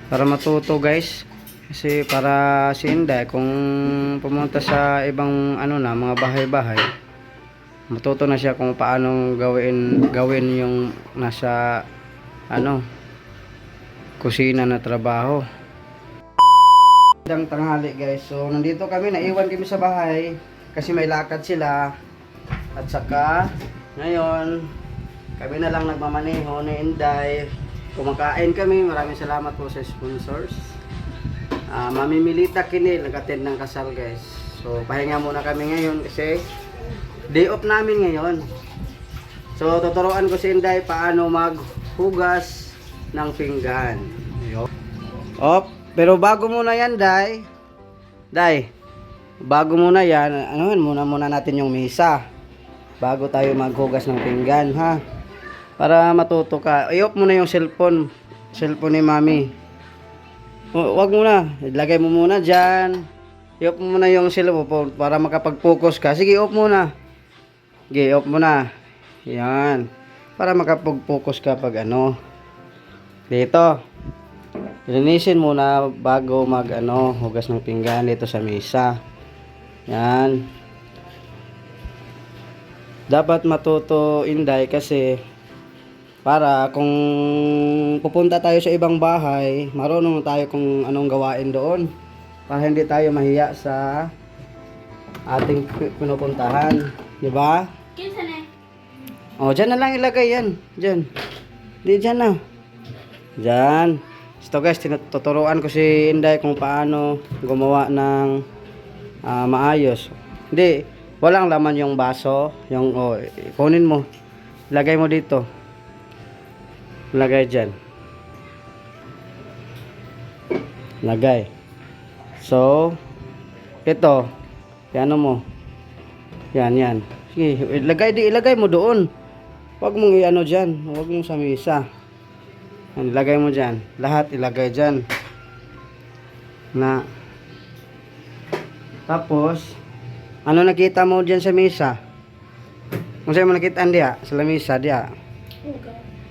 para matuto guys. Kasi para si Inday kung pumunta sa ibang ano na mga bahay-bahay, matuto na siya kung paano gawin yung nasa ano kusina na trabaho. Magandang tanghali guys. So nandito kami, naiwan kami sa bahay kasi may lakad sila. At saka ngayon kami na lang nagmamaneho ni Inday. Kumakain kami. Maraming salamat po sa sponsors. Mamimilita Kinil nag-attend ng kasal guys. So pahinga muna kami ngayon kasi day off namin ngayon. So tuturuan ko si Inday paano maghugas ng pinggan. Op, pero bago muna yan, Day. Day, bago muna yan, muna natin yung misa. Bago tayo maghugas ng pinggan, ha? Para matuto ka. I-off muna yung cellphone ni Mami. Wag muna, ilagay mo muna dyan. I-off mo muna yung cellphone para makapag-focus ka. Sige, off muna. Sige, off muna. Yan. Para makapag-focus ka pag ano. Dito. Linisin muna bago hugas ng pinggan dito sa mesa. Yan. Dapat matuto, Inday, kasi para kung pupunta tayo sa ibang bahay, marunong tayo kung anong gawain doon. Para hindi tayo mahiya sa ating pinupuntahan. Di ba? Oh, dyan na lang ilagay yan. Dyan. Di dyan na. Dyan. Ito guys, tuturuan ko si Inday kung paano gumawa ng maayos. Hindi, walang laman yung baso. Yung, kunin mo. Lagay mo dito. Lagay dyan. Lagay. So, ito. Yan mo. Yan. Sige, ilagay mo doon. Huwag mong i-ano dyan. Huwag mong sa mesa. Ilagay mo dyan. Lahat ilagay dyan. Na. Tapos, ano nakita mo dyan sa mesa? Kung saan mo nakita diya? Sa lamesa diya?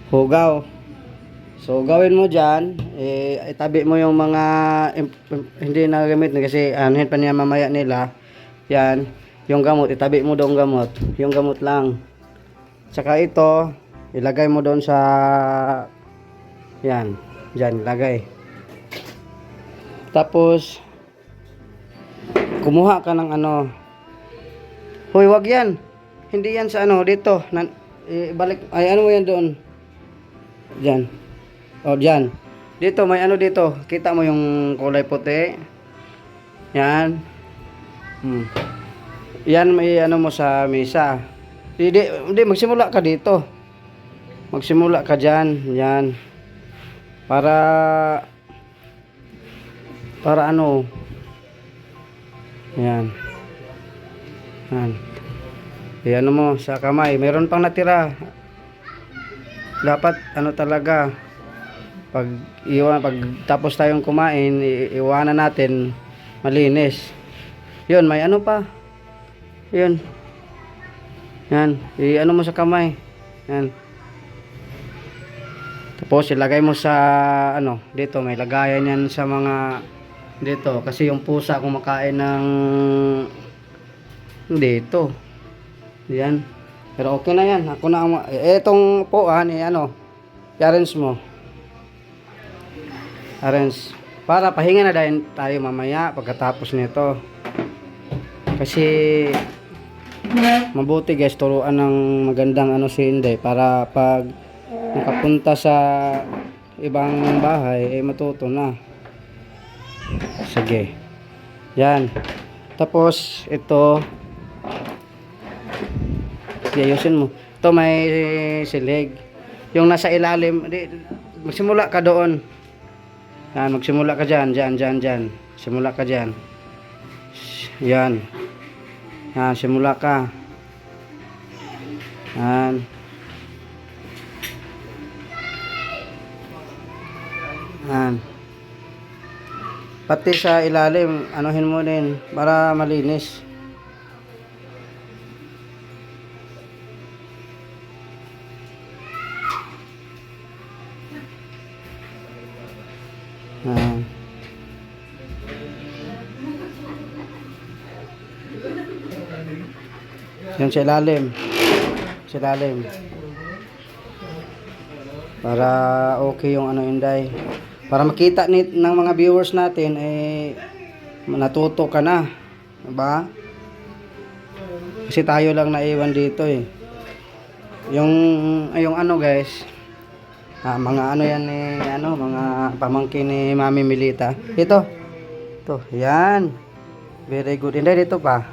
Hugaw. So, gawin mo dyan. Itabi mo yung mga hindi na gamit na kasi anuhin pa niya mamaya nila. Yan. Yung gamot. Itabi mo doon gamot. Yung gamot lang. Tsaka ito, ilagay mo doon sa yan, dyan, lagay. Tapos, kumuha ka ng ano. Hoy, wag yan. Hindi yan sa ano, dito. Ibalik, ay ano mo yan doon. Dyan. O, dyan. Dito, may ano dito. Kita mo yung kulay puti. Yan. Yan, may ano mo sa mesa. Hindi, magsimula ka dito. Magsimula ka dyan. Yan. Para ano. Yan. Yan mo sa kamay. Meron pang natira. Dapat ano talaga, pag tapos tayong kumain, iwanan natin malinis. Yun, may ano pa. Yun. Yan. Ano mo sa kamay. Yan. Tapos ilagay mo sa ano, dito may lagayan yan sa mga dito kasi yung pusa kumakain ng dito. Yan. Pero okay na yan. Ako na etong puan i-arrange mo. Arrange. Para pahinga na din tayo mamaya pagkatapos nito. Kasi mabuti guys, turuan ng magandang si Inday para pag nakapunta sa ibang bahay matuto na. Sige. Yan. Tapos ito ayusin mo. Ito may silig. Yung nasa ilalim, magsimula ka doon. Yan, magsimula ka dyan. Simula ka dyan. Yan. Yan, simula ka. Yan. Yan. Pati sa ilalim, anuhin mo din para malinis. Ah. Yan sa ilalim. Sa ilalim. Para okay yung ano, Inday. Para makita ng mga viewers natin eh natuto ka na. Diba? Kasi tayo lang naiwan dito eh. Yung ano guys, mga ano yan eh, ano, mga pamangkin ni Mami Milita. Ito. Yan. Very good. Inday, dito pa.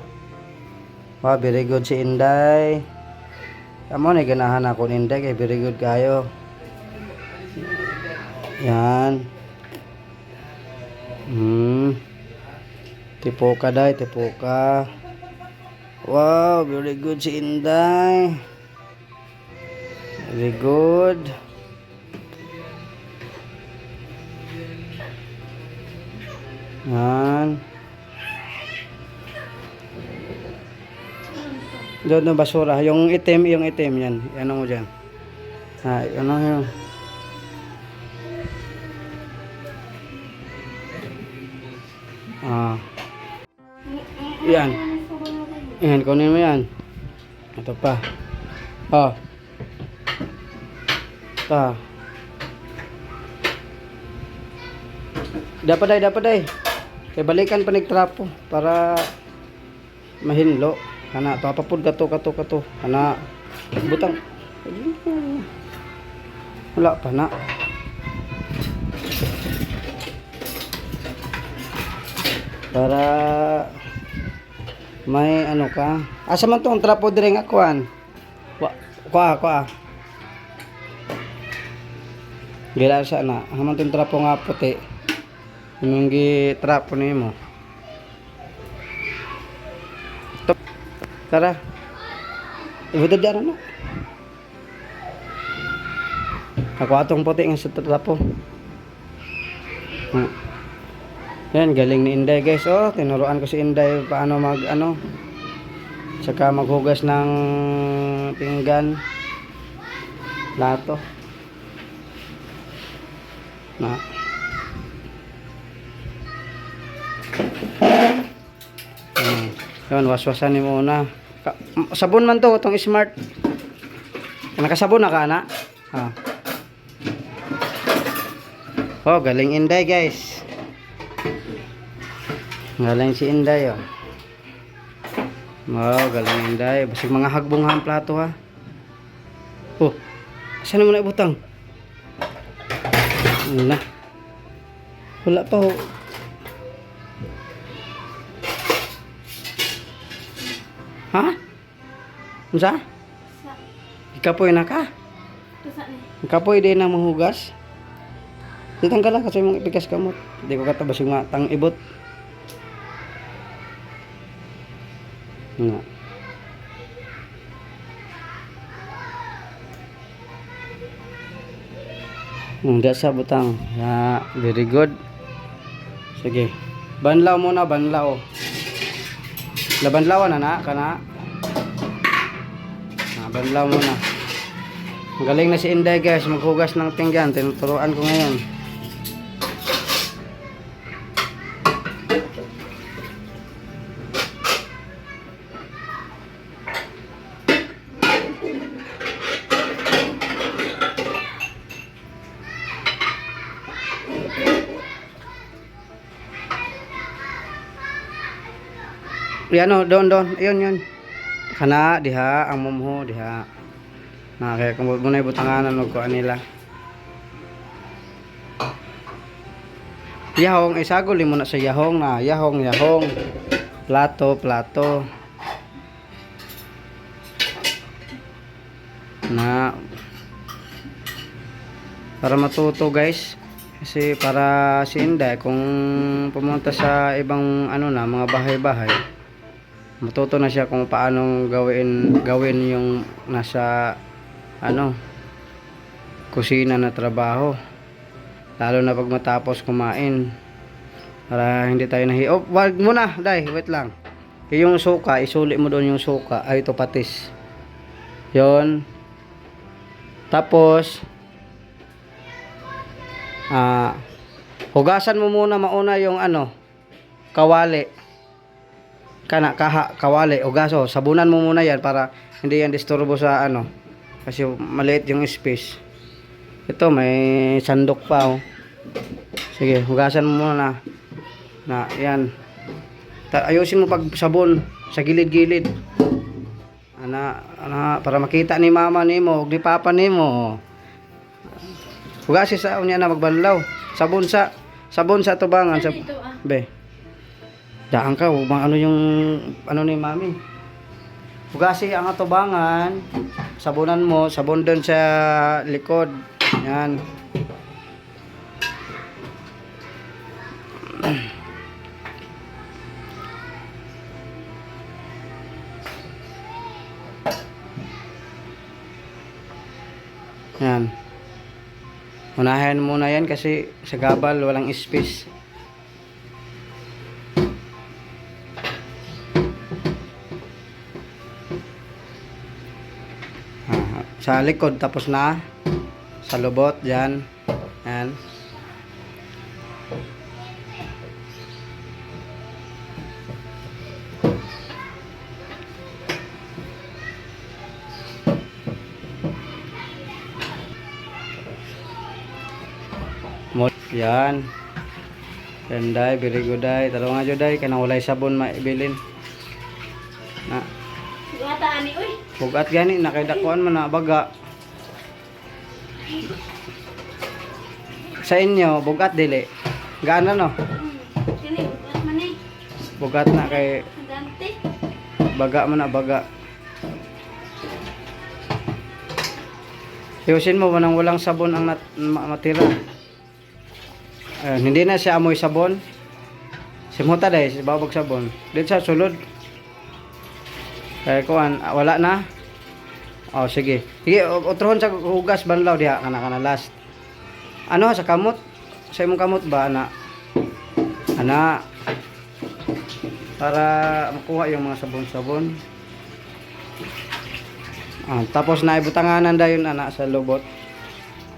Wow, very good si Inday. Amo na ganahan ako ni Inday kay very good kayo. Yan. Tipoka day, tipoka. Wow, very good si Inday. Very good. Yan. Doon na basura. Yung itim yan. Ano mo dyan? Ano yun? Yan. Yan, kunin mo yan. Ito pa. Ito. Dapat day. Kaya balikan pa nagtrapo para mahinlo. Kana, papapod kato. Kana, butang. Wala pa na. Para may ano ka. Asa man tong trapo dire nga kuan? Kuha. Gila sa na. Haman tong trapo nga puti. Yung trapo nimo. Tara. Ibutod dyan na. Ako atong puti nga sa trapo. Yan, galing ni Inday guys. Tinuruan ko si Inday paano saka maghugas ng pinggan, plato. Yun, waswasan ni muna. Sabon man to, itong smart. Nakasabon na ka na. Galing Inday guys. Galing si Inday galing Inday. Basig mga hagbong ang plato ha. Saan mo na ibutang? Wala pa Ha? Unsa? Ikapoy na ka? Ikapoy din na mahugas? Ditang ka lang kasi mong ipigas kamot. Hindi ko katabas yung matang ibot. Hindi sa butang. Very good. Sige. Banlaw muna, banlaw. Labanlawan na kana. Banlaw muna. Magaling na si Inday guys, maghugas ng pinggan. Tinuturuan ko ngayon. Yan doon. Ayun. Kana diha ang mumho diha. Kaya kung mo na ibutanganan og kuan nila. Yahong isagol mo na sa yahong na. Yahong. Plato. Para matuto guys. Kasi para si Inday kung pumunta sa ibang mga bahay-bahay, matuto na siya kung paano gawin yung nasa kusina na trabaho, lalo na pag matapos kumain, para hindi tayo wag muna day, wait lang. Yung suka, isuli mo doon yung suka. Ito patis yon. Tapos Hugasan mo muna mauna yung kawali. Kawali, hugaso. Sabunan mo muna yan para hindi yan disturbo sa kasi maliit yung space. Ito may sandok pa Sige, hugasan mo muna na yan. Ayusin mo pag sabon sa gilid-gilid. Para makita ni mama nimo, ni papa nimo. Hugasi sa unya na magbanlaw. Sabon sa tubangan sa be. Daan ka, yung ni mami. Hugasi ang atubangan. Sabunan mo, sabon doon sa likod. Yan. Yan. Unahin muna yan kasi sa gabal walang space. Sa likod tapos na. Sa lubot yan. Yan. Yan. Day, very good day. Taro nga day, kanang walay sabon maibilin. Na. Bugat ani uy. Bugat gani nakaidakuan man na baga. Sa inyo, bugat dili. Gaano no? Kini bugat man eh. Bugat na kay Dante. baga man na baga. Ayusin mo manang walang sabon ang matira. Hindi na siya amoy sabon. Simuta dahil, si babag sabon. Dito sa sulod. Kaya kuan, wala na. Sige. Sige, utrohon sa hugas banlaw diha kana last. Sa kamot? Sa imong kamot ba ana? Para makuha yung mga sabon-sabon. Tapos na ibutanganan dayon sa lubot.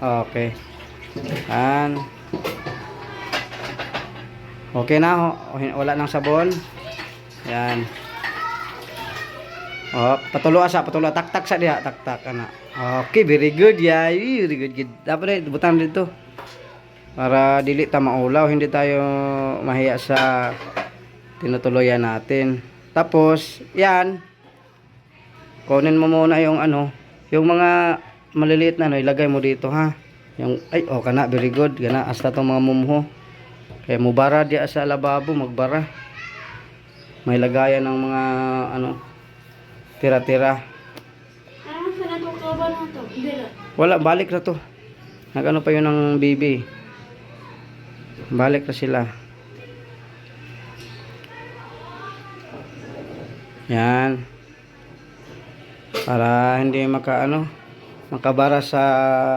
Okay. Okay na wala nang sabon. Yan. Patulo tak sa diha, tak Okay, very good ya. Very good. Dapat butang dito. Para dili ta maulaw, hindi tayo mahiya sa tinutuloyan natin. Tapos, yan. Kunin mo muna yung yung mga maliliit na ilagay mo dito ha. Yung kana very good. Gana hasta tong mga mumho. Kaya mubara diya sa lababo, magbara. May lagayan ng mga tira-tira. Saan na to ba na to? Dila. Wala, balik na to. Nagano pa yun ng baby. Balik na sila. Yan. Para hindi makabara sa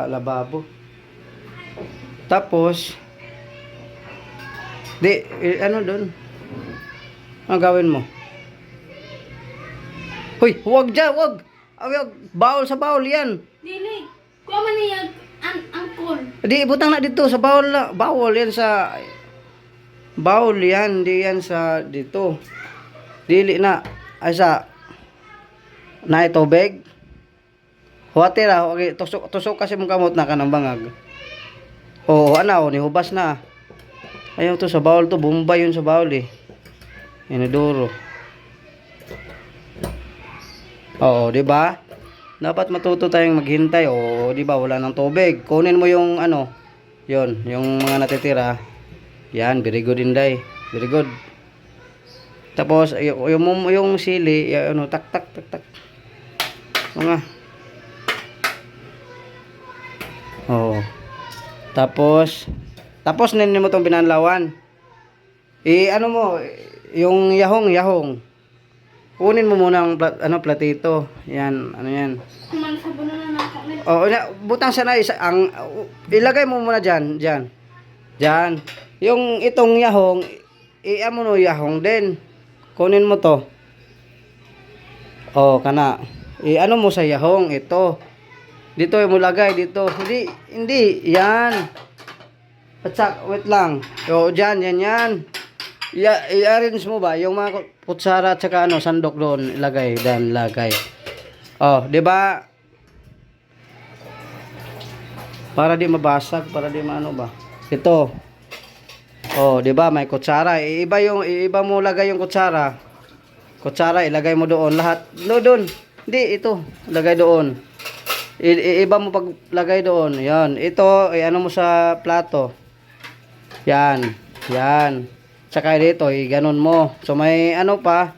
lababo. Tapos doon? Ano gawin mo? Hoy, huwag dyan, huwag! Bawal sa bawal yan. Dili. Kuha man niya angkol. Di, butang na dito sa bawal na. Bawal yan sa... Bawal yan, di yan sa dito. Dili na. Ay sa... Na tubig. Huwatira, okay. Tusok kasi mong kamot na ka ng bangag. Nihubas na. Ayaw to sa bawal to, Bombay yun sa bawal eh. Iniduro. Di ba? Dapat matuto tayong maghintay. Di ba? Wala nang tubig. Kunin mo yung yon, yung mga natitira. Yan, very good Inday. Very good. Tapos yung sili, tak. Mga. Tapos ninin mo tong binanlawan. Yung yahong. Kunin mo muna ang platito. Yan, yan. Kuman sabon na ako. Butang sana ilagay mo muna diyan. Yung itong yahong, yahong din. Kunin mo to. Kana. Mo sa yahong ito. Dito mo lagay dito. Hindi yan. At wait lang. O, dyan, yan. I-arrange mo ba? Yung mga kutsara at saka ano, sandok doon, ilagay. Dan, lagay. Oh, di ba? Para di mabasag, para di maano ba? Ito. Oh, di ba? May kutsara. Iba mo lagay yung kutsara. Kutsara, ilagay mo doon. Lahat. No, doon. Hindi, ito. Lagay doon. Iba mo paglagay doon. Yan. Ito, ano mo sa plato. Yan. Yan. Tsaka dito, ganun mo. So, may ano pa.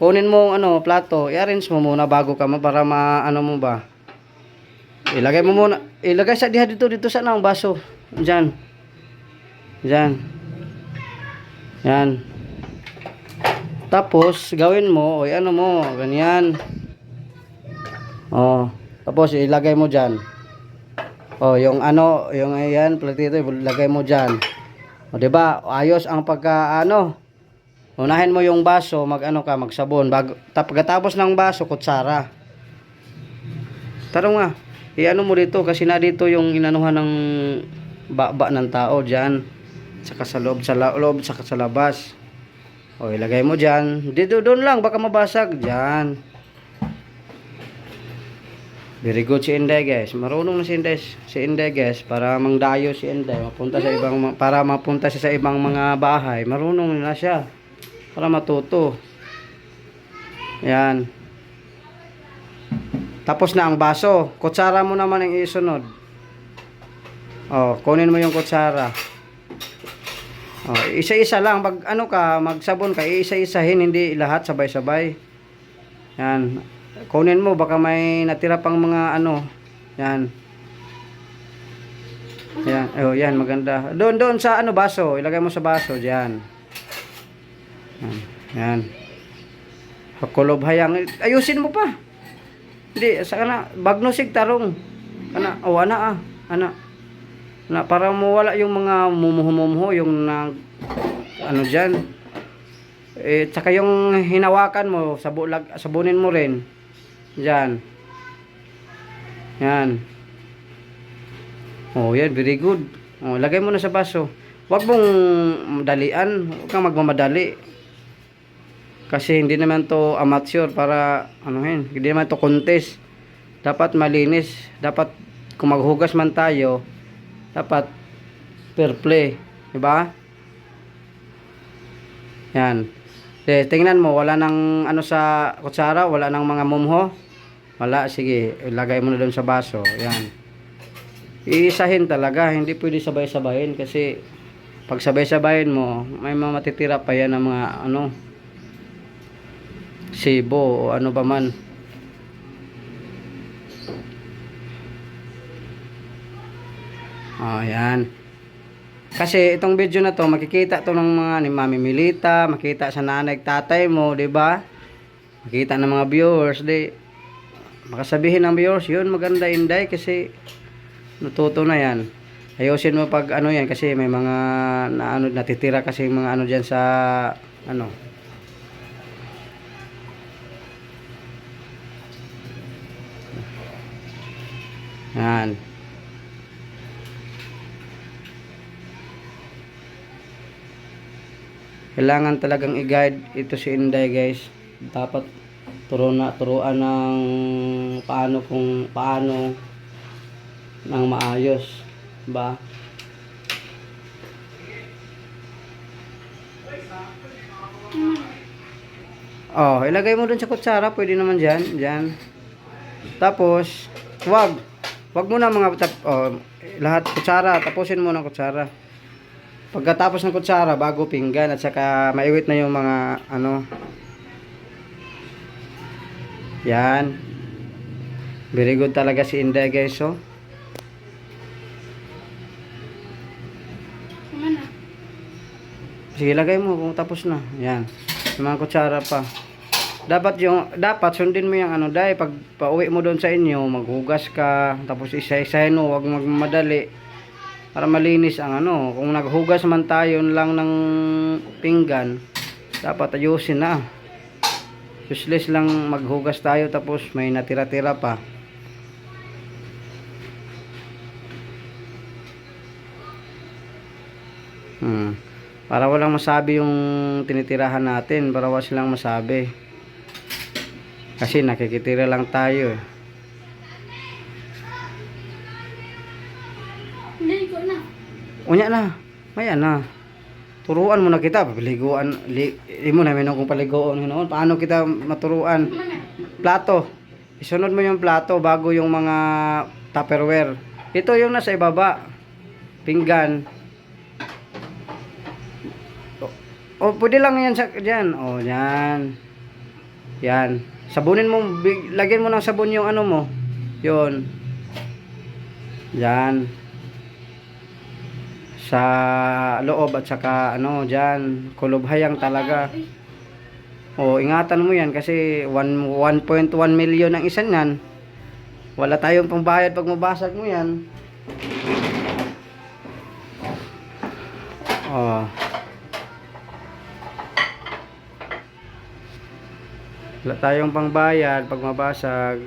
Kunin mo ano, plato. I-arrange mo muna bago ka para ano mo ba. Ilagay mo muna. Ilagay sa dito sana ang baso. Diyan. Diyan. Yan. Tapos, gawin mo, ano mo, ganyan. Oh, tapos ilagay mo diyan. Oh, yung ano, yung ayan, platito, ilagay mo diyan. O, di ba? Ayos ang pagka unahin mo yung baso, magsabon. Pagkatapos ng baso, kutsara. Tarong nga, iano mo dito kasi na dito yung inanuhan ng baba ng tao diyan. Saka sa loob, saka sa labas. O, ilagay mo diyan. Dito doon lang, baka mabasag diyan. Very good si Inday, guys. Marunong na si Inday, guys, para mangdayo si Inday, para mapunta siya sa ibang mga bahay. Marunong na siya para matuto. Yan. Tapos na ang baso. Kutsara mo naman ang isunod. Oh, kunin mo yung kutsara. Oh, isa-isa lang pag magsabon ka, isa-isahin, hindi lahat sabay-sabay. Yan. Kunin mo baka may natira pang mga Yan. Yan. Oh, yan maganda. Doon sa baso, ilagay mo sa baso diyan. Yan. Hakulob hayang. Ayusin mo pa. Hindi sa bagnosig tarong. Ana. Na para mawala yung mga mumuho yung diyan. Tsaka yung hinawakan mo, sabunin mo rin. Diyan. Yan. Oh, yan, very good. Oh, lagay mo na sa baso. Huwag mong dalian, huwag kang magmamadali. Kasi hindi naman to amateur para hindi naman to contest. Dapat malinis, dapat kung maghugas man tayo, dapat fair play, di ba? Yan. Tingnan mo, wala nang sa kutsara, wala nang mga mumho. Wala, sige, ilagay mo na doon sa baso. Yan. Iisahin talaga, hindi pwede sabay-sabayin kasi pag sabay-sabayin mo, may matitira pa yan ng mga sibo o ano pa man. Oh, yan. Kasi itong video na to, makikita to ng mga ni Mami Milita, makita sa nanay, tatay mo, 'di ba? Makita ng mga viewers, makasabihin ng viewers, yun maganda Inday kasi natuto na yan. Ayusin mo pag yan kasi may mga natitira kasi mga diyan sa Yan. Kailangan talagang i-guide ito si Inday, guys. Dapat turuan ng paano ng maayos, ba? Oh, ilagay mo dun sa kutsara, pwede naman diyan. Tapos, wag mo na lahat kutsara, tapusin mo ng kutsara. Pagkatapos ng kutsara, bago pinggan at saka maiwit na yung mga yan. Very good talaga si Inday, guys, oh. Sige, lagay mo kung tapos na. Yan. Yung mga kutsara pa. Dapat sundin mo yung Day, pag pauwi mo doon sa inyo, maghugas ka, tapos isa-isahin mo, wag magmadali. Para malinis ang kung naghugas man tayo lang ng pinggan, dapat ayusin na. Useless lang maghugas tayo tapos may natira-tira pa. Para walang masabi yung tinitirahan natin, para wala silang masabi. Kasi nakikitira lang tayo. Hindi ko na. Unya na. Maya na. Turuan mo na kita. Paliguan. Di mo namin kung paliguan. Paano kita maturuan? Mana? Plato. Isunod mo yung plato bago yung mga Tupperware. Ito yung nasa ibaba. Pinggan. O, pwede lang yan dyan. O, yan. Yan. Sabunin mo. Lagyan mo ng sabon yung ano mo. Yun. Yan. Sa loob at saka ano dyan. Kulubhayang talaga. O, ingatan mo yan kasi 1.1 million ang isa yan. Wala tayong pambayad pag mabasag mo yan. O. Wala tayong pangbayad pag mabasag.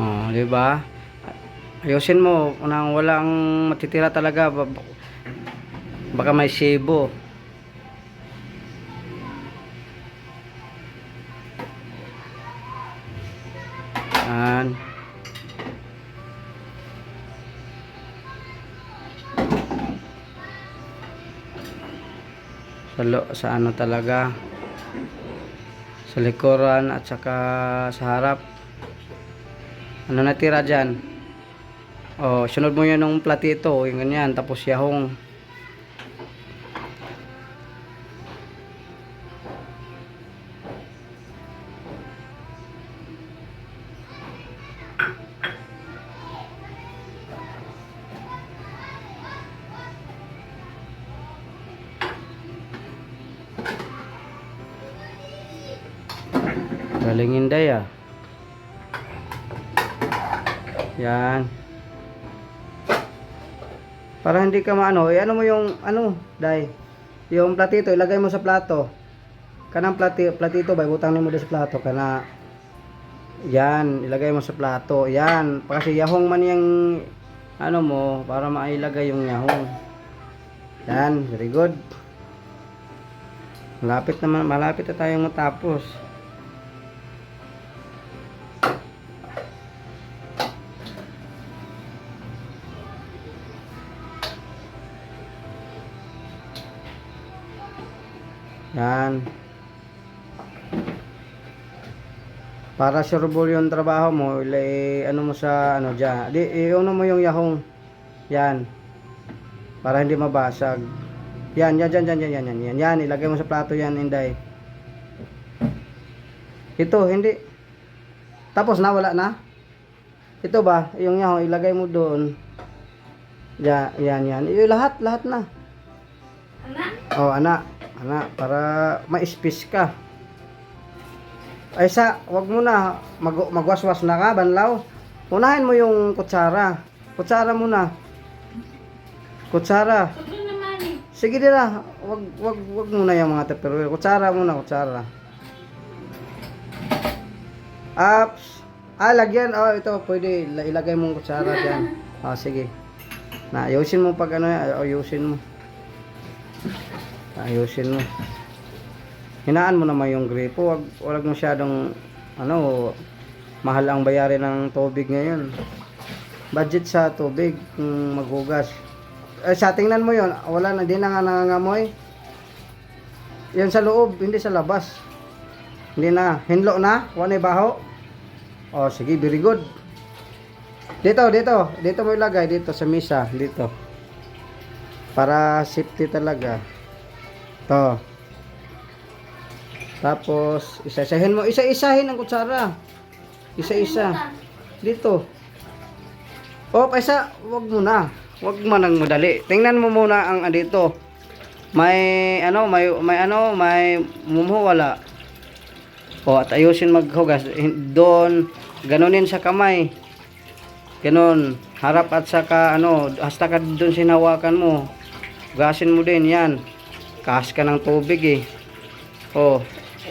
Oh, di ba? Ayusin mo nang walang matitira talaga. Baka may sebo. Yan. Sa ano talaga? Sa likuran at saka sa harap. Ano natira dyan? Oh, sunod mo yan ng platito, yung ganyan, tapos yahong. Galing Inday ah. Yan. Para hindi ka maano, ano mo yung ano, Day. Yung platito ilagay mo sa plato. Kanang platito bay butang nimo sa plato kana. Yan, ilagay mo sa plato. Yan, kasi yahong man yung ano mo para mailagay yung yahong. Yan, very good. Malapit na tayong matapos. Yan. Para sureball yung trabaho mo, ano mo sa ano diyan. Iuno mo yung yahong. Yan. Para hindi mabasag. Yan, yan, ilagay mo sa plato yan, Inday. Ito, hindi. Tapos na, wala na. Ito ba, yung yahong ilagay mo doon. Yan. Lahat na. Anak? Oh, anak, para ma-space ka. Ay wag mo na magwaswas na ka, banlaw. Unahin mo yung kutsara. Kutsara muna. Kutsara. Ito naman eh. Sige dira, wag muna yung mga Tupperware. Kutsara muna, kutsara. Ups. Lagyan. Oh, ito pwede ilagay mong kutsara diyan. Sige. Ayusin mo pag ano, ayusin mo. Ayusin mo. Hinaan mo naman yung gripo. Wag masyadong mahal ang bayarin ng tubig ngayon. Budget sa tubig kung maghugas. Tingnan mo yon, wala na, di na nga nangangamoy. Yan sa loob, hindi sa labas. Hindi na, hinlo na, wala baho. Sige, very good. Dito mo ilagay, dito sa misa, dito. Para safety talaga. To. Tapos, isa-isahin mo. Isa-isahin ang kutsara. Isa-isa. Dito. Paisa, wag mo na. Wag mo nang madali. Tingnan mo muna ang dito. May mumuho wala. At ayusin maghugas. Doon, ganunin sa kamay. Ganon. Harap at saka hasta ka doon sinawakan mo. Hugasin mo din yan. Kaas ka ng tubig eh. Oh,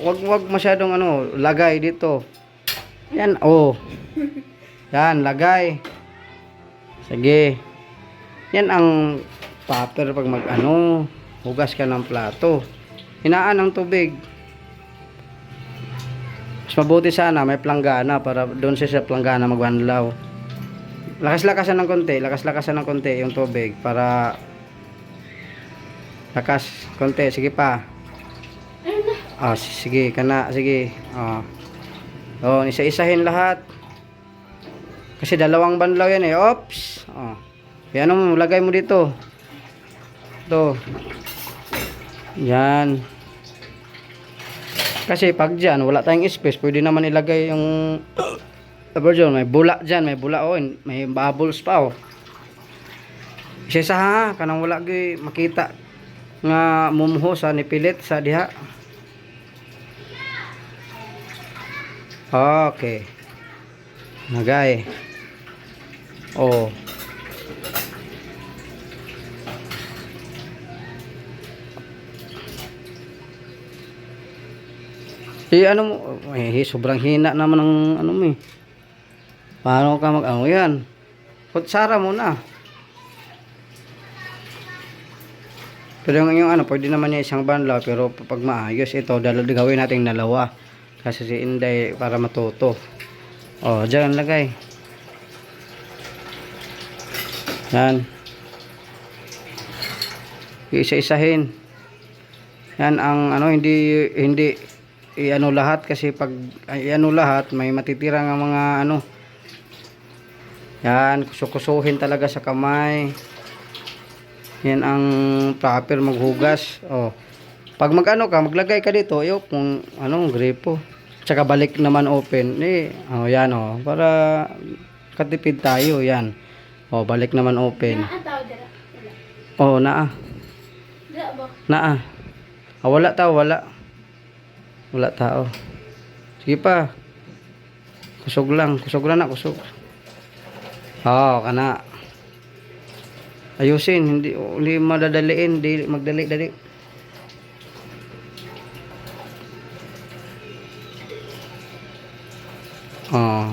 wag masyadong ano, lagay dito. Yan, oh. Yan, lagay. Sige. Yan ang paper pag mag-ano, hugas ka ng plato. Hinaan ng tubig. Mas mabuti sana may planggana para doon siya sa planggana magbanlaw. Lakas-lakasan ng konti yung tubig para lakas konti, sige pa. Ayun na. Ah, sige, kana, sige. Ah. Oh, isa-isahin lahat. Kasi dalawang banlaw yan eh. Oops. Oh. Yan mo, lagay mo dito. Ito. Yan. Kasi pag dyan, wala tayong space, pwede naman ilagay yung version. May bula dyan, may bula oh, may bubbles pa oh. Isa ha, kanang wala gyud makita nga mumuho sa nipilit sa diha. Okay. Nagay. Oh. Ano mo, sobrang hina naman ng ano mo eh. Paano ka mag-ano yan? Kutsara mo na. Pero yung ano, pwede naman yung isang banlaw, pero pag maayos ito, gawin natin dalawa. Kasi si Inday para matuto. Oh, dyan lagay. Yan. Isa-isahin. Yan ang ano, hindi i-ano lahat kasi pag i-ano lahat may matitira ng mga ano. Yan, kusukusuhin talaga sa kamay. Yan ang proper maghugas. Oh. Pag mag-ano ka, maglagay ka dito, kung anong gripo. Tsaka balik naman open. Oh, yan oh, para katipid tayo, yan. Oh, balik naman open. Naa tao dira. Oh, naa. Dira ba? Naa. Ah, wala tao, wala. Wala tao. Sige pa. Kusog lang na, kusog. Oh, kana. Ayusin, hindi madadaliin, hindi magdali-dali. Oh.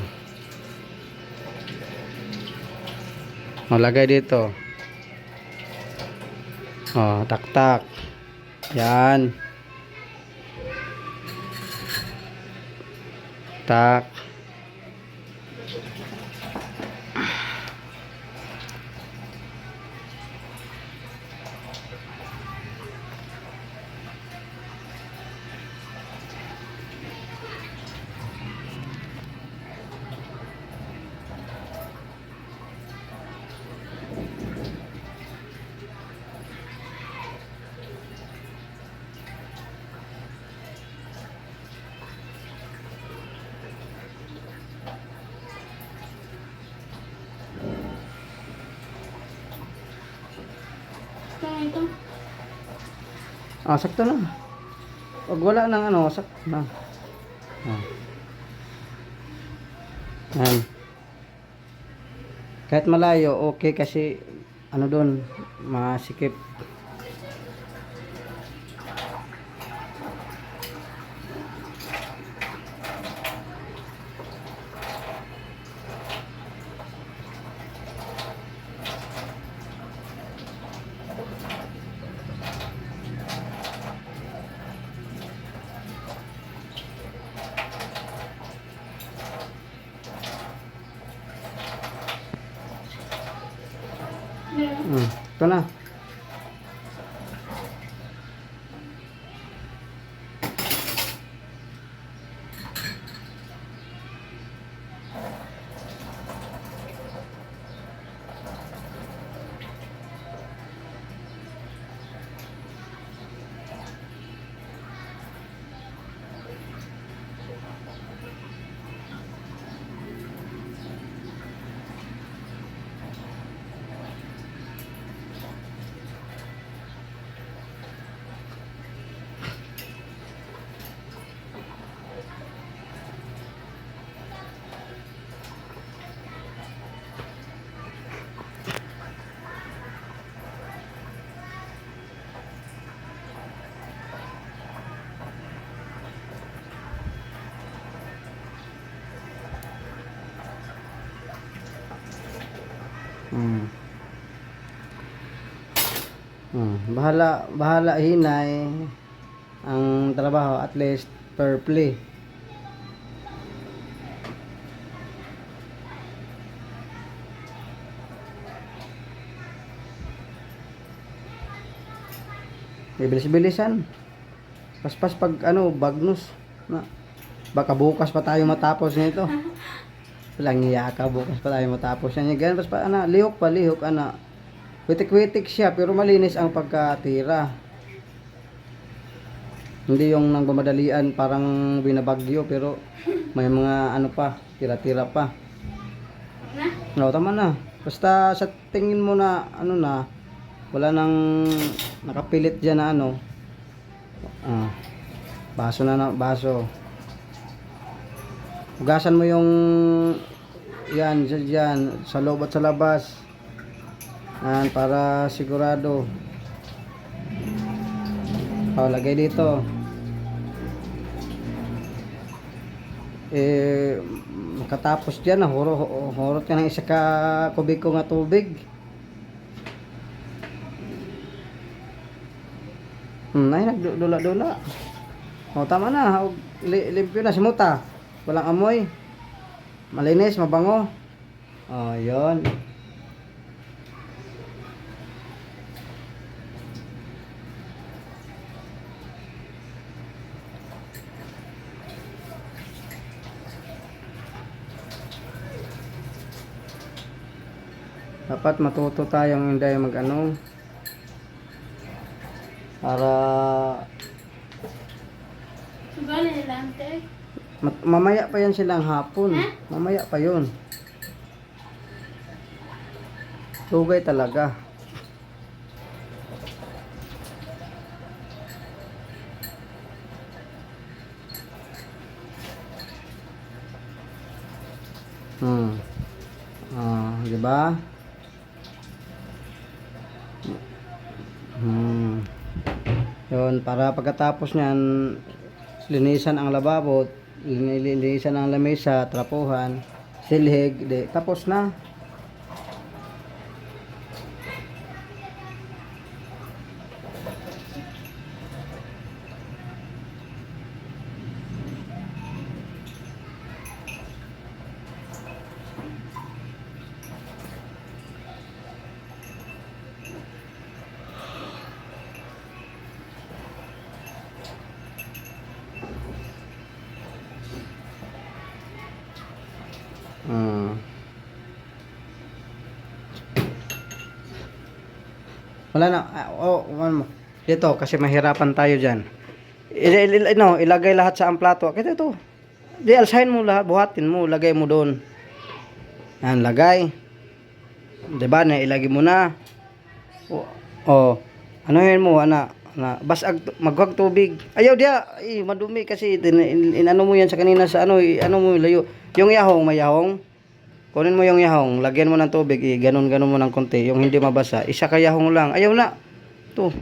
Malagay dito. Oh, tak-tak. Yan. Tak. Kaya ito. Ah, sakto na. Pag wala nang ano, sakto na. Ah. Yan. Kahit malayo, okay kasi ano doon, masikip. Ito na. Bahala hinay ang trabaho at least per play. Bibilis-bilisan. Paspas pag ano, bagnos na. Baka bukas pa tayo matapos nito. Walang iya ka, bukas pa tayo matapos yan. Ganyan, pas pa, ana, lihok, ana. Witik-witik siya, pero malinis ang pagkatira. Hindi yung nang bumadalian, parang binabagyo, pero may mga ano pa, tira-tira pa. No, tama na. Basta sa tingin mo na, ano na, wala nang nakapilit dyan na ano. Baso na baso. Hugasan mo yung yan, dyan, sa loob at sa labas. Yan, para sigurado. Lagay dito. Makatapos dyan, horot ka ng isa ka kubiko nga tubig. Ay, nagdula-dula. Tama na. Limpyo na, simuta. Walang amoy. Malinis, mabango. Yun. Dapat matuto tayong hindi mag-ano. Para Sugali lang, te. mamaya pa yan silang hapon. Mamaya pa yun. Tugay talaga. Di ba? Yun, para pagkatapos niyan, linisan ang lababo, linisan ang lamesa, trapuhan, silhig, tapos na. Wala na. Dito kasi mahirapan tayo diyan. Ilagay lahat sa ang plato. Kaya ito. Di alsahin mo lahat, buhatin mo, lagay mo doon. Yan, lagay. 'Di ba? Na ilagay mo na. Anuhin mo ana. Basag magwag tubig. Ayaw dia, madumi kasi inano mo yan sa kanina sa ano, ano mo layo. Yung yahong, may yahong. Kunin mo yung yahong, lagyan mo ng tubig, ganon-ganon mo ng konti, yung hindi mabasa. Isa ka yahong lang. Ayaw na. To.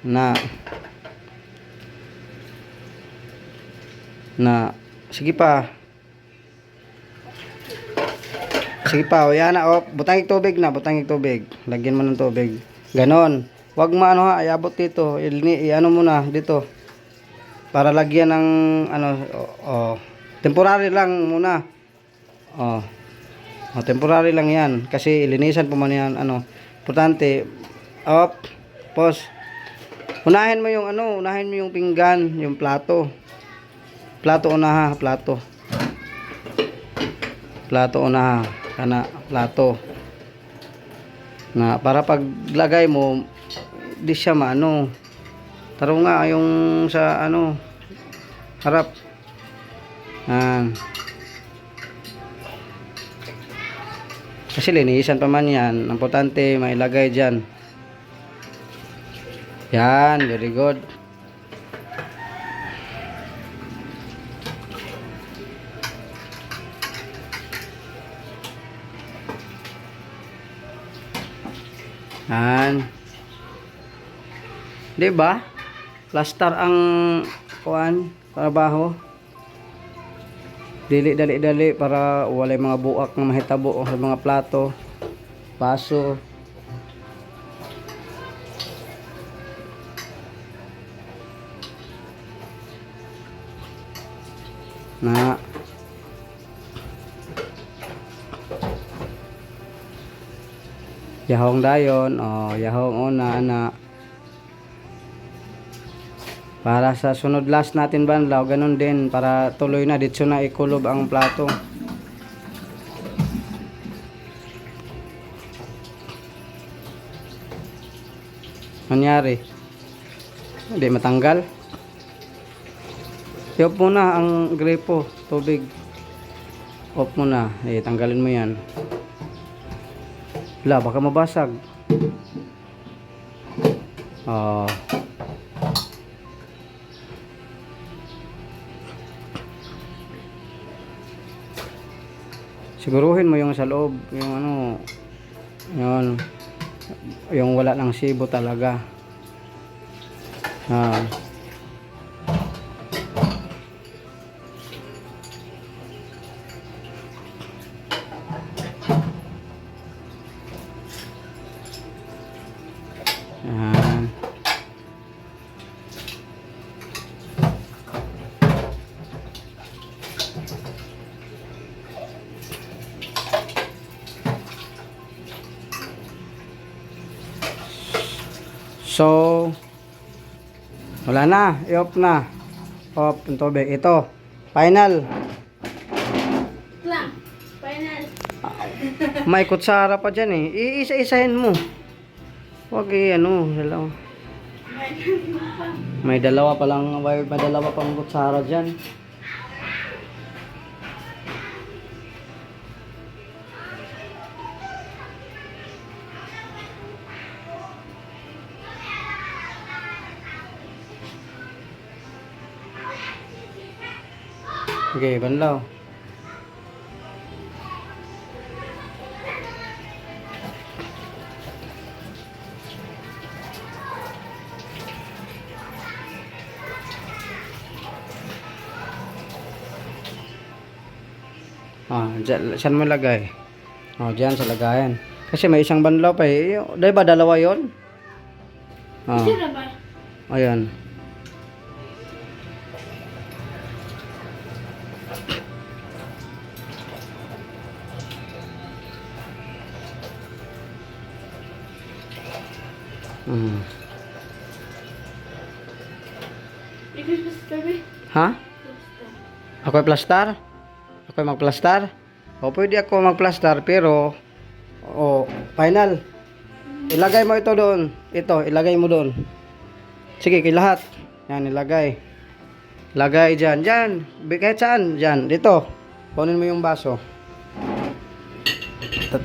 Na. Sige pa. Sige pa, yan na. Butangig tubig na, butangig tubig. Lagyan mo ng tubig. Ganon. Wag maano ha, iabot dito. Iano mo na dito. Para lagyan ng ano, temporary lang muna. Temporary lang yan. Kasi ilinisan po man yan. Importante. Pause. Unahin mo yung unahin mo yung pinggan, yung plato. Plato una ha, plato. Plato una ha. Kana, plato. Na, para paglagay mo, di siya maano. Taro nga yung sa harap. Kasi linisan pa man yan. Importante mailagay dyan. Yan, very good. Yan. Diba? Plaster ang kuan, trabaho. Dili dali para walay mga buak nga mahitabo sa mga plato, baso. Na yahong dayon, yahong una na para sa sunod last natin banlaw, ganun din para tuloy na dito na ikulob ang plato. Nangyari hindi matanggal. I-off mo na ang gripo, tubig. Off mo na, tanggalin mo yan. Wala, baka mabasag. Siguruhin mo yung sa loob, yung ano, yung wala ng sibo talaga. Yan. So, wala na, i-off na. Off yung tubig. Ito, final. Lang. Final. May kutsara pa dyan eh. Iisa-isahin mo. Huwag dalawa. May dalawa pa lang, may dalawa pang kutsara dyan. Okay, banlaw. Saan mo lagay? Diyan sa lagayan. Kasi may isang banlaw pa eh. Dahil ba dalawa yon? Sira ba? Ayan. Ikaw ba sa tabi? Ha? Ako'y plastar? Ako'y magplastar? Pwede ako magplastar pero final. Ilagay mo ito doon. Ito, ilagay mo doon. Sige, lahat. Yan, ilagay. Lagay dyan. Dyan. Kahit saan. Dyan. Dito. Kunin mo yung baso. 3.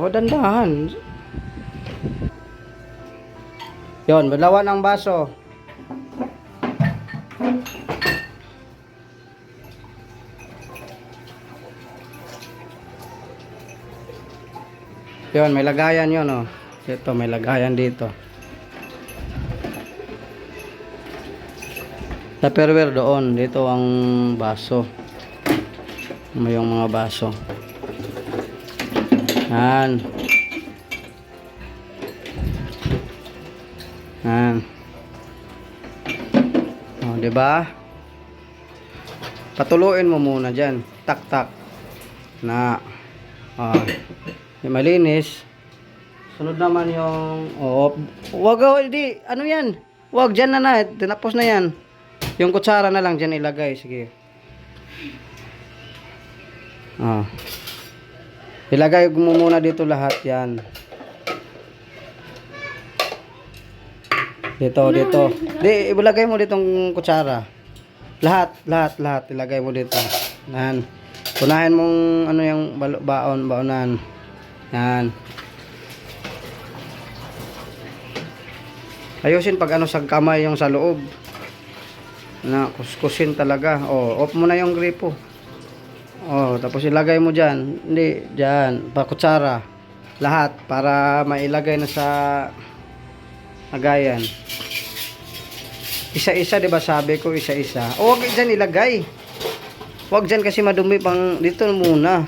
Dandahan. Yon, balawan ang baso. Yon, may lagayan yon, Ito, may lagayan dito. Tupperware doon. Dito ang baso. May yung mga baso. Yan. Yan. Diba? Patuluin mo muna dyan. Tak-tak. Na. Malinis. Sunod naman yung wag hindi. Ano yan? Wag dyan na. Tinapos na yan. Yung kutsara na lang dyan ilagay. Sige. Ilagay mo muna dito lahat yan. Dito. Di, ilagay mo ditong kutsara. Lahat. Ilagay mo dito. Yan. Punahin mong yung baonan. Yan. Ayusin pag sa kamay yung sa loob. Na kuskusin talaga. Off mo na yung gripo. Tapos ilagay mo dyan. Hindi, dyan. Pakutsara. Lahat. Para mailagay na sa lagayan. Isa-isa, diba sabi ko isa-isa. Huwag dyan ilagay. Huwag dyan kasi madumi pang dito muna.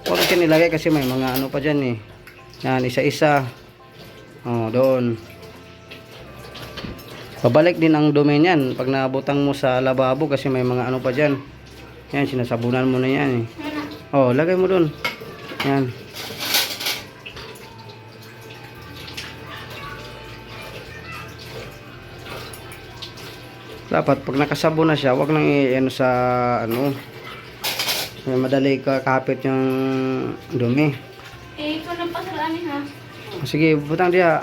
Huwag dyan ilagay kasi may mga ano pa dyan eh. Yan, isa-isa. Oh, doon. Pabalik din ang dumi niyan pag nabutang mo sa lababo kasi may mga ano pa dyan. Yan, sinasabunan mo na yan eh. Oh, lagay mo doon. Yan. Dapat pag nakasabon na siya, wag nang i-ano sa ano. Madali ka kapit yung dumi. Eh, ikaw na pasalamin ha. Sige, butang dia.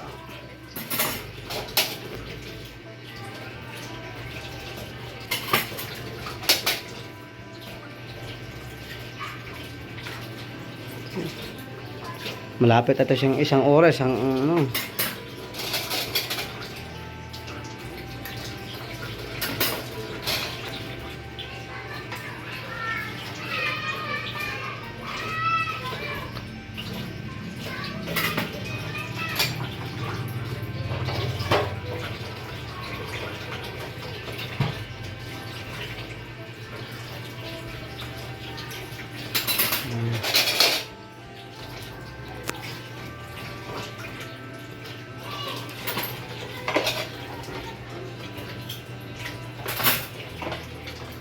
Malapit ata siyang isang oras ang ano.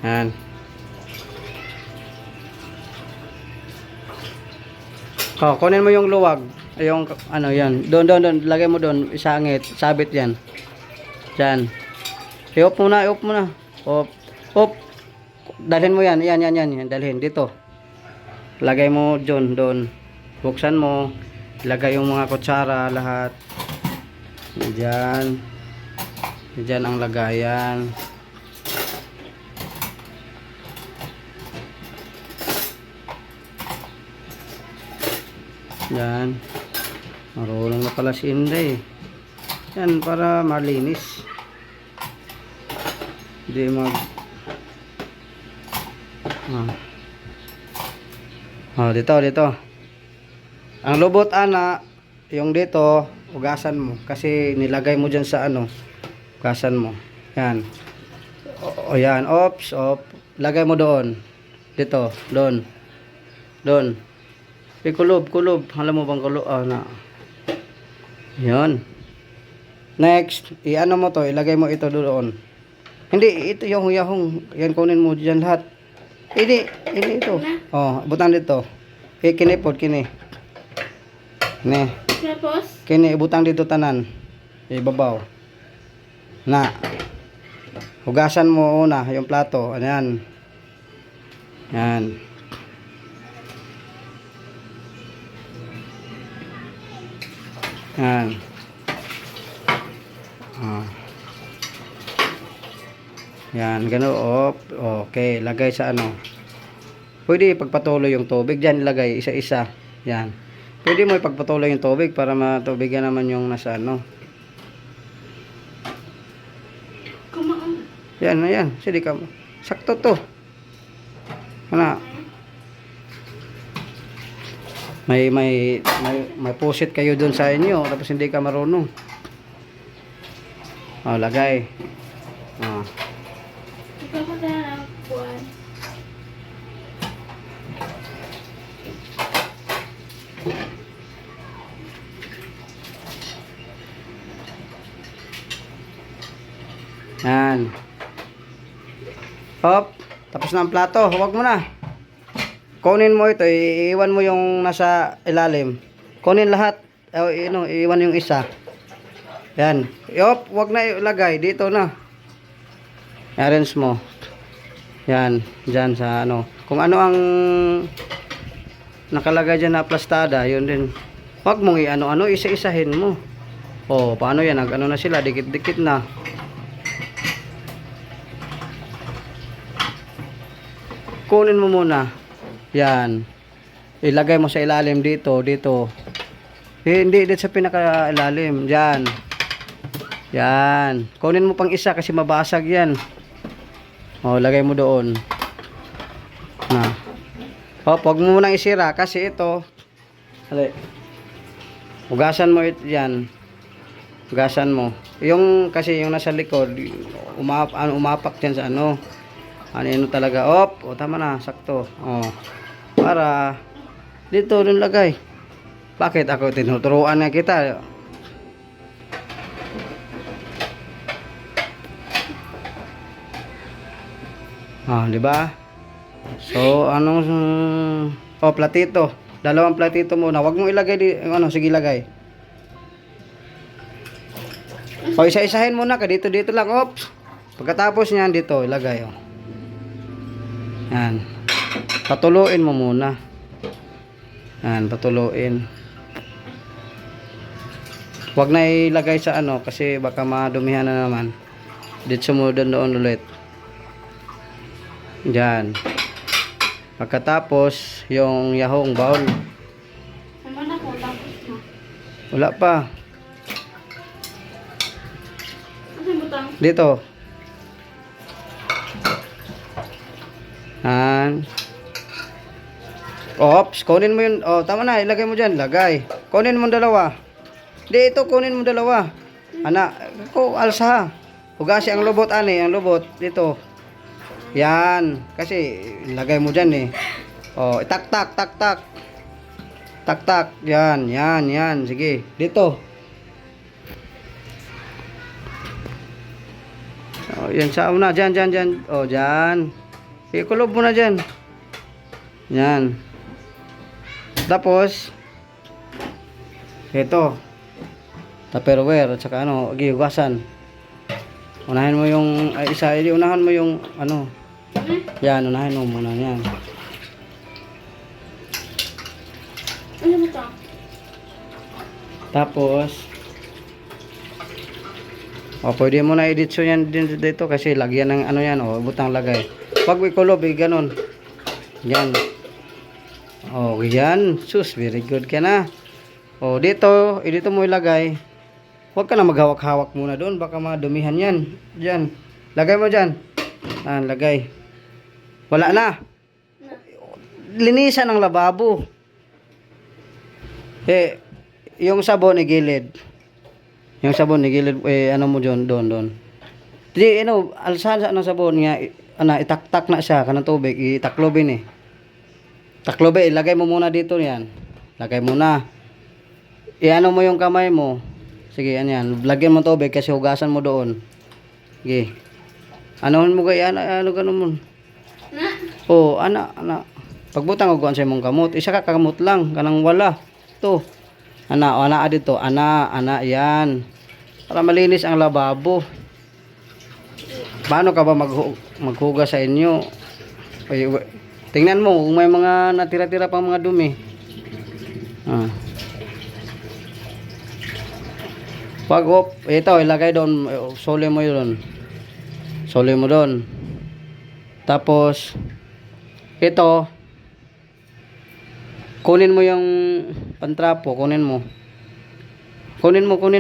Yan. Oh, kunin mo yung luwag. Yung ano yan. Doon. Lagay mo doon. Isangit. Sabit yan. Diyan. I-off muna. Off. Dalhin mo yan. Yan. Dalhin. Dito. Lagay mo doon. Buksan mo. Lagay yung mga kutsara. Lahat. Diyan. Diyan ang lagayan. Yan. Marunong na pala si Inday. Yan para malinis. Hindi mag dito. Ang lubot ana, yung dito, ugasan mo kasi nilagay mo diyan sa ano. Ugasan mo. Yan. O yan, off. Lagay mo doon. Dito, doon. Kulob. Alam mo bang kulob? Na. Yan. Next, i-ano mo to, ilagay mo ito doon. Hindi, ito yung yahong. Yan, kunin mo dyan lahat. Hindi ito. Oh, butang dito. Kinipod. Ne. Tapos? Butang dito tanan. Ibabaw. Na. Hugasan mo una yung plato. Ayan. Yan. Yan. Yan, gano'n. Okay, lagay sa ano. Pwede ipagpatuloy yung tubig. Diyan ilagay, isa-isa. Yan. Pwede mo ipagpatuloy yung tubig para matubigan naman yung nasa ano. Kumaan. Yan. Sige ka. Sakto to. Ano? May pusit kayo doon sa inyo tapos hindi ka marunong. Lagay. Ikaw ko na ang buwan. Yan. Hop. Tapos na ang plato. Huwag mo na. Kunin mo ito. Iiwan mo yung nasa ilalim. Kunin lahat. Iiwan yung isa. Yan. Hop. Huwag na ilagay. Dito na. Arrange mo. Yan. Diyan sa ano. Kung ano ang nakalagay dyan na plastada. Yun din. Huwag mong i-ano-ano. Isa-isahin mo. Paano yan? Nag-ano na sila. Dikit-dikit na. Kunin mo muna. Yan. Ilagay mo sa ilalim dito. Hindi dito sa pinaka-ilalim. Yan. Yan. Kunin mo pang isa kasi mabasag yan. Lagay mo doon. Na. Huwag mo munang isira kasi ito. Hugasan mo yan. Hugasan mo. Kasi yung nasa likod, umapak yan sa ano. Ano talaga. Op, o tama na, sakto. Oh. Para dito rin lagay. Bakit ako tinuturuan na kita? Ah, di ba? So, anong platito. Dalawang platito muna. Huwag mong ilagay ano, sige ilagay. O isa-isahin muna ka dito lang. Oops. Pagkatapos niyan dito ilagay oh. Yan. Patuluin mo muna. Yan, patuluin. Huwag na ilagay sa ano kasi baka madumihan na naman. Dito mo doon ulit. Diyan. Pagkatapos yung yahong bowl. Naman ako, tapos na. Wala pa. Ano yung butang? Dito. Yan. Ops, kunin mo yun. Oh, tama na, ilagay mo dyan. Lagay. Kunin mo dalawa. Dito, kunin mo dalawa. Anak, ko, alsa. Hugasi ang lubot, ani. Ang lubot. Dito. Yan. Kasi, lagay mo dyan eh. Oh, tak. Tak. Yan. Sige. Dito. Oh, yan sa una. Dyan. Oh, dyan. Ikulob mo na dyan. Yan. Tapos, ito. Tupperware at saka ano, gihugasan. Unahin mo yung isa, unahan mo yung ano. Yan, unahin mo muna yan. Ano yung butang? Tapos, pwede mo na edit so yan dito kasi lagyan ng ano yan, butang lagay. Pag ikulob, ganun. Yan. Yan. Sus, very good ka na. Dito mo ilagay. Huwag ka na maghawak-hawak muna doon. Baka madumihan yan. Diyan. Lagay mo dyan. Lagay. Wala na. Linisan ang lababo. Yung sabon igilid. Yung sabon igilid. Ano mo dyan? Doon. Di, alsa ng sabon nga. Itaktak na siya. Kanang tubig. Itaklobin eh. Taklobe, ilagay mo muna dito yan. Lagay mo na. Iano mo yung kamay mo. Sige, yan. Lagyan mo tubig kasi hugasan mo doon. Sige. Anohin mo kaya, ano ganun mo. Ana. Pagbutang huguan sa mong kamot. Isa ka kamot lang. Kanang wala. Ito. Ana dito. Ana, yan. Para malinis ang lababo. Paano ka ba maghugas sa inyo? Tingnan mo kung may mga natira-tira pang mga dumi. Pag ito ilagay doon, sole mo yun. Sole mo doon. Tapos ito kunin mo yung pantrapo, kunin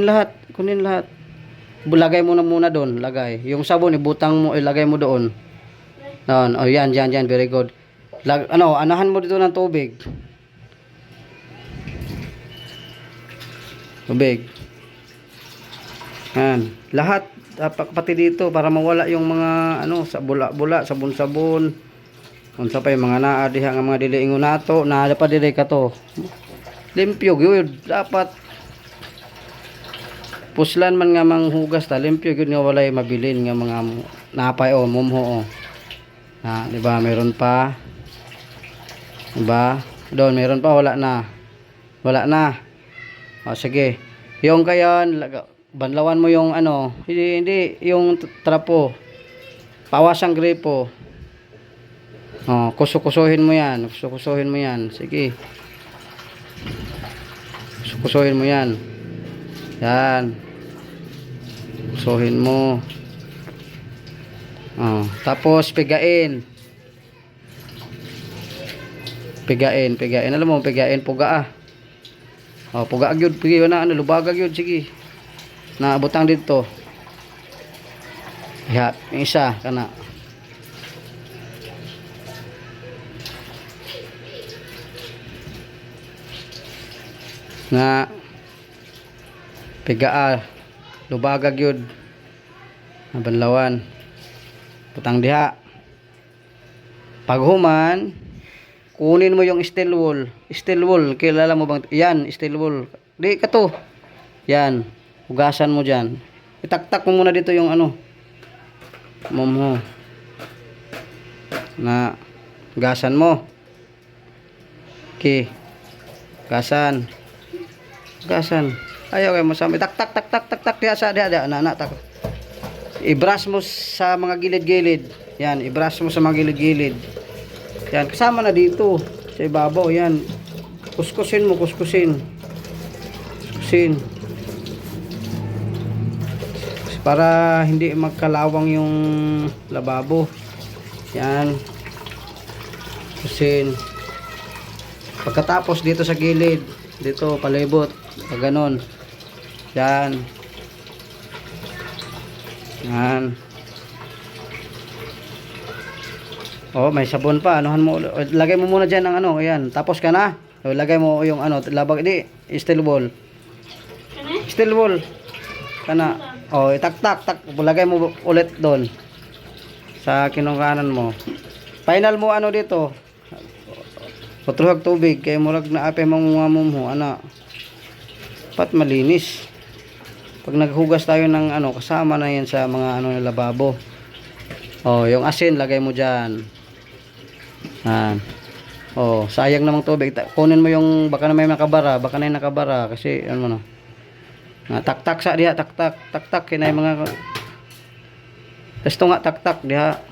lahat. Lagay mo na muna doon, lagay. Yung sabon ibutang mo, ilagay mo doon. Doon. Yan, very good. Anahan mo dito ng tubig. Yan. Lahat pati dito para mawala yung mga sa bula-bula, sabon-sabon. Unsa pa yung mga naa diha nga mga dili ingon nato, naa pa dili ka to. Limpyo gyud dapat. Puslan man nga manghugas ta, limpyo gyud nga walay mabilin nga mga napay mumho. Di ba meron pa? Diba? Doon, meron pa, wala na. Sige. Yung kayan, banlawan mo yung hindi yung trapo. Pawasang gripo. Kusukusuhin mo yan. Sige. Kusukusuhin mo yan. Yan. Kusuhin mo. Tapos, pigain. Alam mo, puga. Puga gyud, pigi na lubaga gyud, sige. Butang dito. Yung isa kana. Piga lubaga gyud. Banlawan. Butang diha. Paghuman, kunin mo yung steel wool. Steel wool, kilala mo bang? Yan, steel wool. Di ka to. Yan, hugasan mo dyan. Itaktak mo muna dito yung ano. Mo. Na, hugasan mo. Okay. Hugasan. Hugasan. Ayaw kayo masama. Tak diha sa diha na tak. I-brush mo sa mga gilid-gilid. Yan, i-brush mo sa mga gilid-gilid. Yan, kasama na dito sa ibabaw. Yan. Kuskusin mo, kuskusin. Kuskusin. Para hindi magkalawang yung lababo. Yan. Kuskusin. Pagkatapos dito sa gilid, dito palibot. Pag ganon. Yan. Yan. Oh, may sabon pa. Anuhan mo. Lagay mo muna diyan ng ano, ayan. Tapos ka na. O, lagay mo yung ano, labag di, steel ball. Steel ball. Kana. Oh, itak-tak, tak. Lagay mo ulit doon. Sa kinungkanan mo. Final mo ano dito. Patruhag tubig kay murag na ape mong mo ana. Pat malinis. Pag naghugas tayo ng ano, kasama na yan sa mga ano ng lababo. Oh, yung asin lagay mo diyan. Oh, sayang namang tubig. Kunin mo yung baka na may nakabara, baka na yung nakabara kasi ano no. Tak sa diha, tak kinay mga gusto nga tak diha.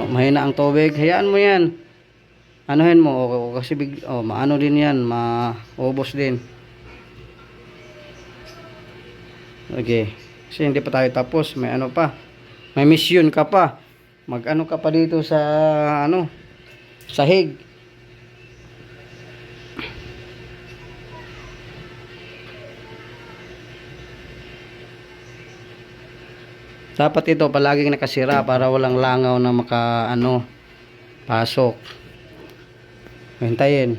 Mahina ang tubig. Hayaan mo yan. Anuhin mo kasi maano din yan, maubos din. Okay. Kasi hindi pa tayo tapos, may ano pa. May mission ka pa. Mag-ano ka pa dito sa ano? Sahig. Dapat ito palaging nakasira para walang langaw na pasok. Hintayin.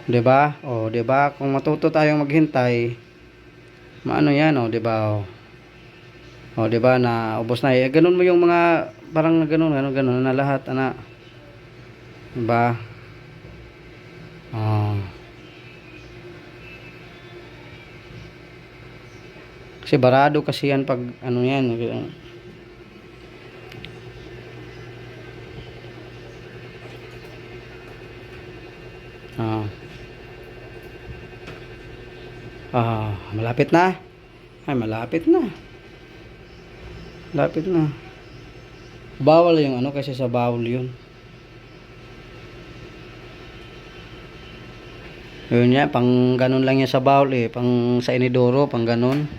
'Di ba? Oh, 'di ba? Kung matuto tayong maghintay, maano 'yan, oh, 'di ba? Oh, 'di ba na ubos na. Ganun mo yung mga parang ganun na lahat, ana. 'Di ba? Oh. Kasi barado kasi yan pag ano yan. Malapit na. Ay, malapit na. Malapit na. Bawal yung ano kasi sa bawal yun. Yun yan, pang ganun lang yan sa bawal eh. Pang sa inidoro, pang ganun.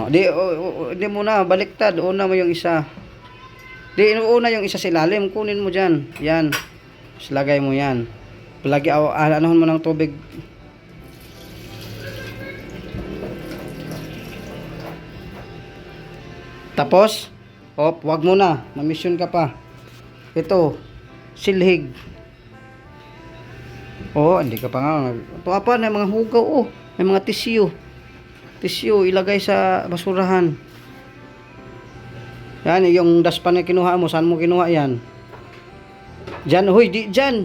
Di muna, baliktad. Una mo yung isa. Una yung isa sa ilalim. Kunin mo dyan. Yan. Lagay mo yan. Palagi, anuhan mo ng tubig. Tapos, wag mo na. Na-mission ka pa. Ito, silhig. Hindi ka pa nga. Ito pa na mga hugaw. May mga tissue ilagay sa basurahan. Yan yung daspan na kinuha mo. Saan mo kinuha yan? Diyan, di diyan.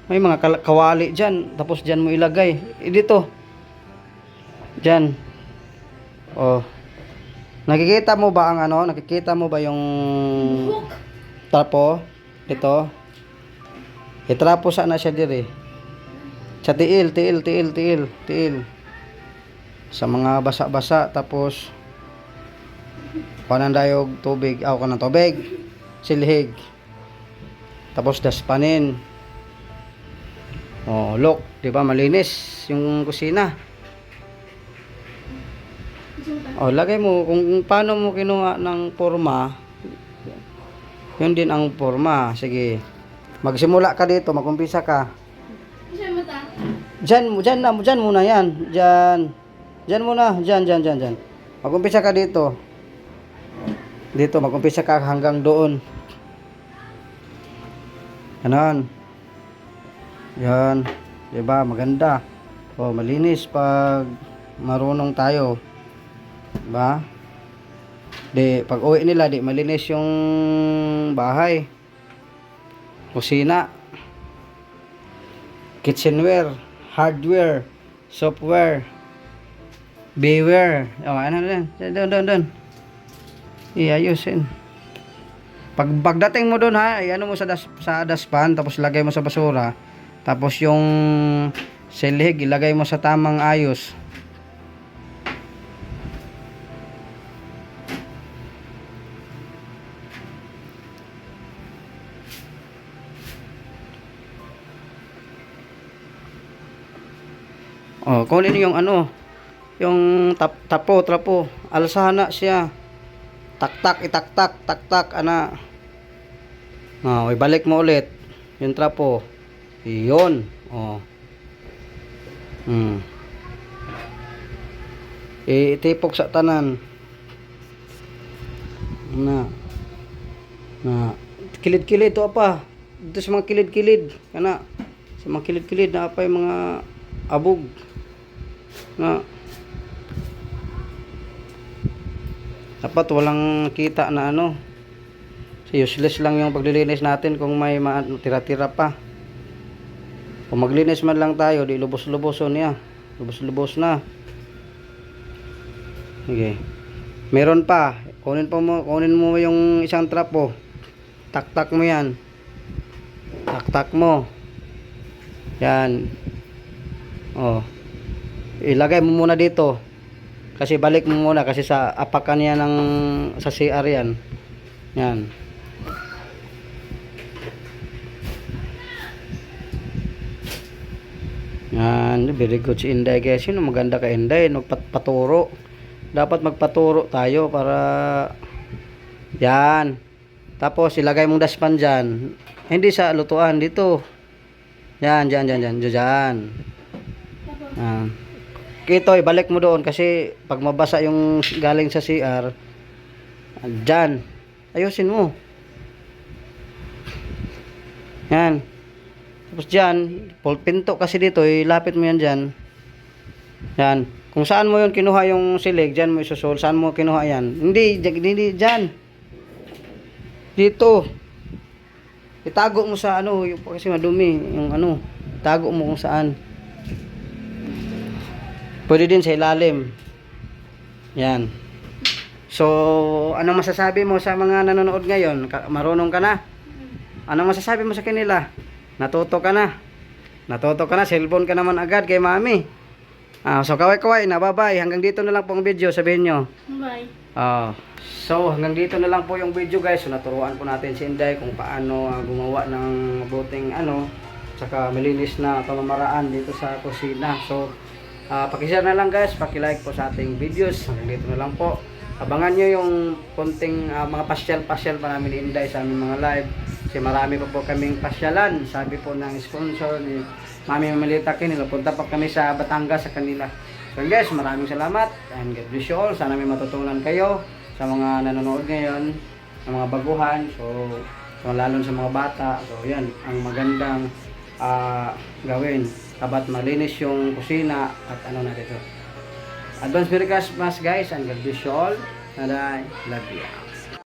May mga kawali diyan. Tapos diyan mo ilagay. Dito. Diyan. Nakikita mo ba ang ano? Nakikita mo ba yung trapo? Ito. Itrapo sana siya dire. Sa tiil. Sa mga basa-basa tapos kunan dayog tubig, kunan tubig, silhig. Tapos daspanin. Look, 'di ba malinis yung kusina. Lagay mo kung paano mo kinuha ng forma. Yun din ang forma. Sige. Magsimula ka dito, mag-umpisa ka. Diyan muna yan. Diyan muna, diyan. Mag-umpisa ka dito. Dito, mag-umpisa ka hanggang doon. Ganon. Yan. Diba, maganda. Oh, malinis pag marunong tayo. Ba? Di, pag uwi nila, di malinis yung bahay. Kusina. Kitchenware. Hardware. Software. Beware. Oh, ano din? Doon. Iayusin. Pagdating mo doon ha, ano mo sa daspan, tapos lagay mo sa basura. Tapos yung silhig, ilagay mo sa tamang ayos. Oh, kunin yung ano, yung trapo, alsana siya. Taktak, itaktak, taktak, ana. Oh, ibalik mo ulit yung trapo. Iyon. Oh. Itipok sa tanan. Na. Kilid-kilid to pa. Dito sa mga kilid-kilid, kana. Sa mga kilid-kilid na pa yung mga abog. Na. Dapat walang kita na ano. Useless lang yung paglilinis natin kung may tira-tira pa. Kung maglinis man lang tayo, di lubos-lubos niya. Lubos-lubos na. Okay. Meron pa. Kunin mo yung isang trapo. Taktak mo yan. Taktak mo. Yan. Oh. Ilagay mo muna dito. Kasi balik mo muna kasi sa apakan niya ng sa CR yan. Yan. Yan, very good si Inday guys. Sino maganda ka Inday? Magpaturo. Dapat magpaturo tayo para yan. Tapos ilagay mong daspan dyan. Hindi sa lutuan dito. Yan. Kito, ibalik mo doon kasi pag mabasa yung galing sa CR, dyan, ayusin mo. Yan. Tapos dyan, pinto kasi dito, ilapit mo yan dyan. Yan. Kung saan mo yun kinuha yung silig, dyan mo isusol. Saan mo kinuha yan? Hindi dyan. Dito. Itago mo sa ano, kasi madumi, yung ano, itago mo kung saan. Pwede din sa ilalim. Yan. So, anong masasabi mo sa mga nanonood ngayon? Marunong ka na? Anong masasabi mo sa kanila? Natuto ka na? Cellphone ka naman agad kay mami. So, kaway-kaway na. Bye-bye. Hanggang dito na lang po ang video. Sabihin nyo. Bye. So, hanggang dito na lang po yung video guys. So, naturuan po natin si Inday kung paano gumawa ng mabuting tsaka malinis na pamamaraan dito sa kusina. So, pakishare na lang guys, pakilike po sa ating videos. Hanggang dito na lang po. Abangan nyo yung konting mga pasyal-pasyal pa namin ni Inday sa aming mga live. Kasi marami pa po kaming pasyalan. Sabi po ng sponsor ni Mami Mamalita Kin, napunta pa kami sa Batangas sa kanila. So guys, maraming salamat and God bless you all. Sana may matutunan kayo sa mga nanonood ngayon, ng mga baguhan. So lalo sa mga bata. So yan, ang magandang gawin. Dapat malinis yung kusina at ano na dito. Advance Merry Christmas guys and God bless you all. And I love you.